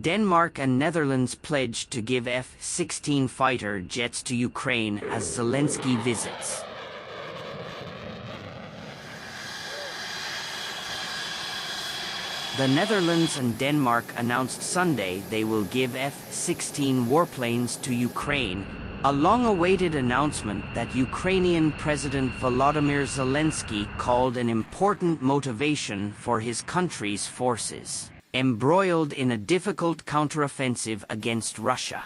Denmark and Netherlands pledged to give F-16 fighter jets to Ukraine as Zelensky visits. The Netherlands and Denmark announced Sunday they will give F-16 warplanes to Ukraine, a long-awaited announcement that Ukrainian President Volodymyr Zelensky called an important motivation for his country's forces, embroiled in a difficult counteroffensive against Russia.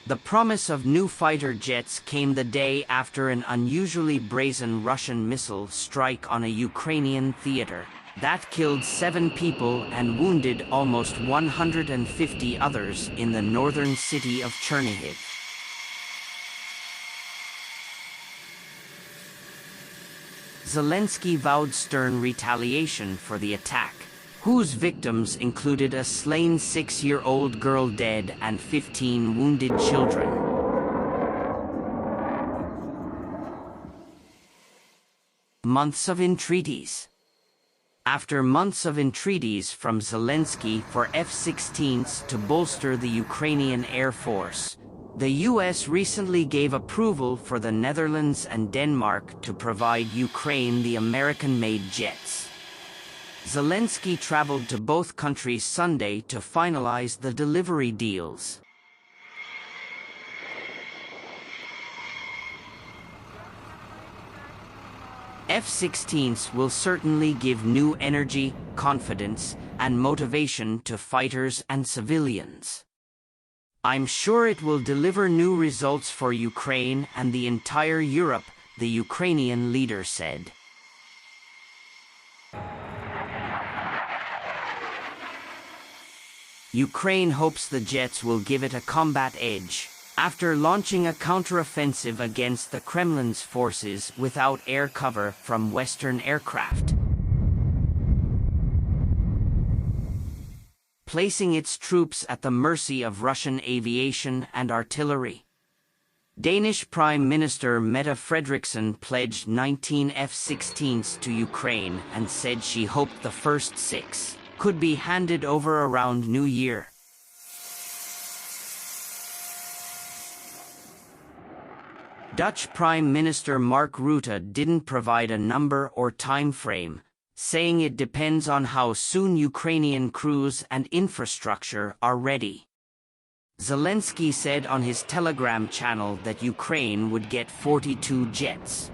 The promise of new fighter jets came the day after an unusually brazen Russian missile strike on a Ukrainian theater that killed 7 people and wounded almost 150 others in the northern city of Chernihiv. Zelensky vowed stern retaliation for the attack, whose victims included a slain 6-year-old girl dead and 15 wounded children. Months of entreaties. After months of entreaties from Zelensky for F-16s to bolster the Ukrainian Air Force, the U.S. recently gave approval for the Netherlands and Denmark to provide Ukraine the American-made jets. Zelensky traveled to both countries Sunday to finalize the delivery deals. F-16s will certainly give new energy, confidence, and motivation to fighters and civilians. I'm sure it will deliver new results for Ukraine and the entire Europe, the Ukrainian leader said. Ukraine hopes the jets will give it a combat edge, after launching a counteroffensive against the Kremlin's forces without air cover from Western aircraft, placing its troops at the mercy of Russian aviation and artillery. Danish Prime Minister Mette Frederiksen pledged 19 F-16s to Ukraine and said she hoped the first 6 could be handed over around New Year. Dutch Prime Minister Mark Rutte didn't provide a number or time frame, saying it depends on how soon Ukrainian crews and infrastructure are ready. Zelensky said on his Telegram channel that Ukraine would get 42 jets.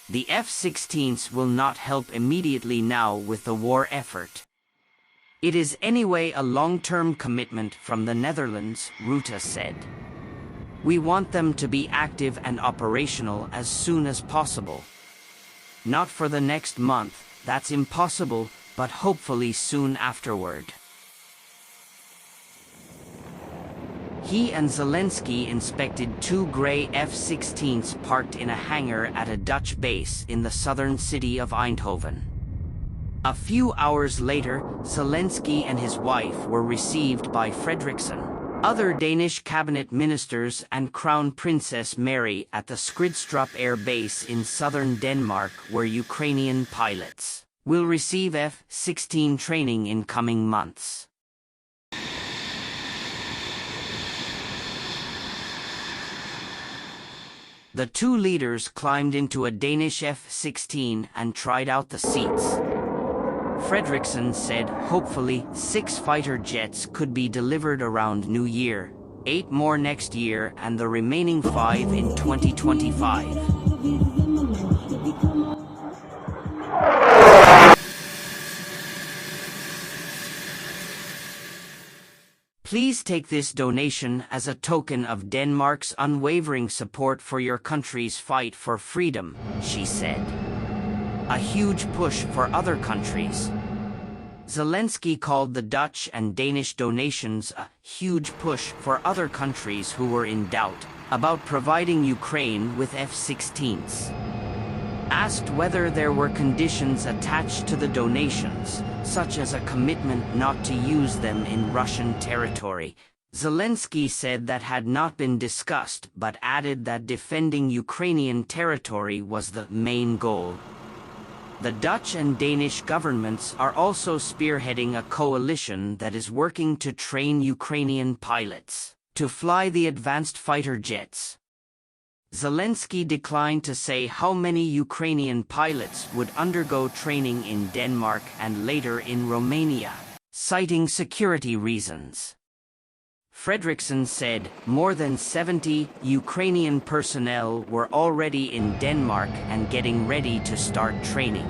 The F-16s will not help immediately now with the war effort. It is anyway a long-term commitment from the Netherlands, Rutte said. We want them to be active and operational as soon as possible. Not for the next month, that's impossible, but hopefully soon afterward. He and Zelensky inspected 2 grey F-16s parked in a hangar at a Dutch base in the southern city of Eindhoven. A few hours later, Zelensky and his wife were received by Frederiksen, other Danish cabinet ministers and Crown Princess Mary at the Skridstrup Air Base in southern Denmark, where Ukrainian pilots will receive F-16 training in coming months. The 2 leaders climbed into a Danish F-16 and tried out the seats. Frederiksen said hopefully 6 fighter jets could be delivered around New Year, 8 more next year and the remaining 5 in 2025. Please take this donation as a token of Denmark's unwavering support for your country's fight for freedom, she said. A huge push for other countries. Zelensky called the Dutch and Danish donations a huge push for other countries who were in doubt about providing Ukraine with F-16s. Asked whether there were conditions attached to the donations, such as a commitment not to use them in Russian territory, Zelensky said that had not been discussed, but added that defending Ukrainian territory was the main goal. The Dutch and Danish governments are also spearheading a coalition that is working to train Ukrainian pilots to fly the advanced fighter jets. Zelensky declined to say how many Ukrainian pilots would undergo training in Denmark and later in Romania, citing security reasons. Fredriksson said more than 70 Ukrainian personnel were already in Denmark and getting ready to start training.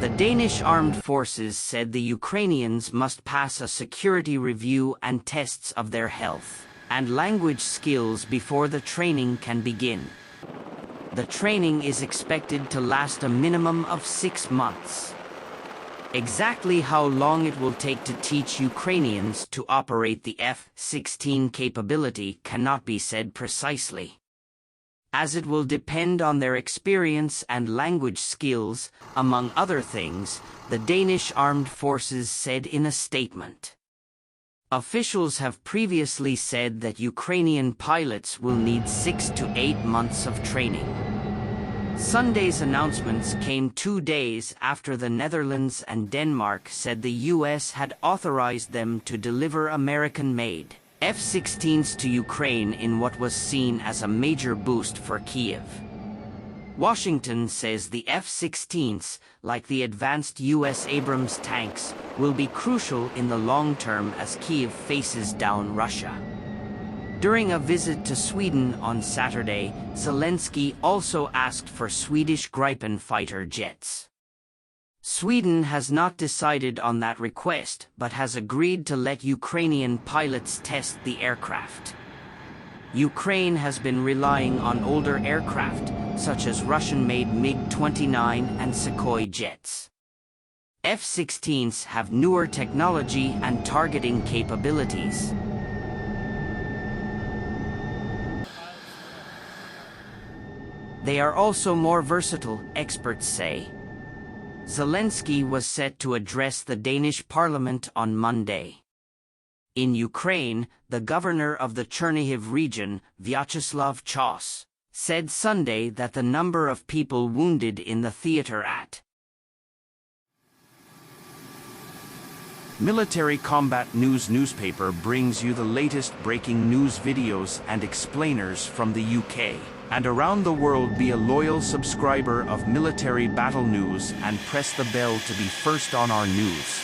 The Danish armed forces said the Ukrainians must pass a security review and tests of their health and language skills before the training can begin. The training is expected to last a minimum of 6 months. Exactly how long it will take to teach Ukrainians to operate the F-16 capability cannot be said precisely, as it will depend on their experience and language skills, among other things, the Danish armed forces said in a statement. Officials have previously said that Ukrainian pilots will need 6 to 8 months of training. Sunday's announcements came 2 days after the Netherlands and Denmark said the U.S. had authorized them to deliver American-made F-16s to Ukraine in what was seen as a major boost for Kyiv. Washington says the F-16s, like the advanced U.S. Abrams tanks, will be crucial in the long term as Kyiv faces down Russia. During a visit to Sweden on Saturday, Zelensky also asked for Swedish Gripen fighter jets. Sweden has not decided on that request, but has agreed to let Ukrainian pilots test the aircraft. Ukraine has been relying on older aircraft, such as Russian-made MiG-29 and Sukhoi jets. F-16s have newer technology and targeting capabilities. They are also more versatile, experts say. Zelensky was set to address the Danish parliament on Monday. In Ukraine, the governor of the Chernihiv region, Vyacheslav Chos, said Sunday that the number of people wounded in the theater at Military Combat News newspaper brings you the latest breaking news videos and explainers from the UK and around the world. Be a loyal subscriber of Military Battle News and press the bell to be first on our news.